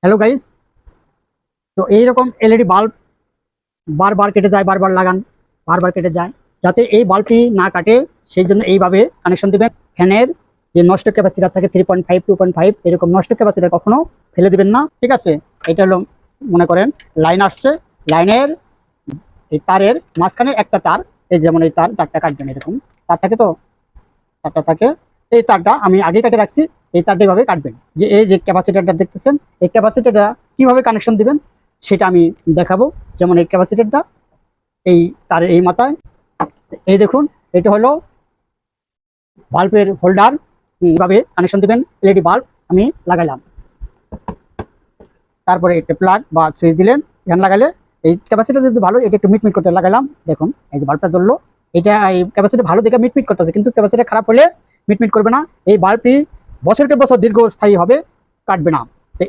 Hello guys, তো এইরকম LED bulb বারবার কেটে যায়, বারবার লাগান, বারবার কেটে যায়। যাতে এই বাল্বটি না কাটে সেই জন্য এইভাবে কানেকশন দিবেন। ফ্যানের যে নষ্ট ক্যাপাসিটার থাকে 3.5 2.5 এরকম নষ্ট ক্যাপাসিটার কখনো ফেলে দিবেন না, ঠিক আছে? এটা হলো, মনে করেন লাইন আসছে, লাইনের এই তারের মাঝখানে একটা তার, এই যেমন এই তারটা কাটবেন, এরকম তার থাকে, তো তারটা থাকে, এই তারটা আমি আগে কেটে রাখছি। এই তারটা এইভাবে কাটবেন। যে এই যে ক্যাপাসিটারটা দেখতেছেন, এই ক্যাপাসিটারটা কিভাবে কানেকশন দিবেন সেটা আমি দেখাবো। যেমন এই ক্যাপাসিটারটা এই তারের এই মাথায়, এই দেখুন, এটা হলো বাল্বের হোল্ডার। এইভাবে কানেকশন দিবেন। এলইডি বাল্ব আমি লাগাইলাম, তারপরে একটা প্লাগ বা সুইচ দিলেন, ফ্যান লাগালে এই ক্যাপাসিটার যদি ভালো, এটা একটু মিটমিট করতে লাগালাম। দেখুন এই যে বাল্বটা জ্বললো। এটা এই ক্যাপাসিটি ভালো দেখে মিটমিট করতেছে, কিন্তু ক্যাপাসিটি খারাপ হলে মিটমিট করবে না। এই বাল্বটি বছরকে বছর দীর্ঘস্থায়ী হবে, কাটবে না।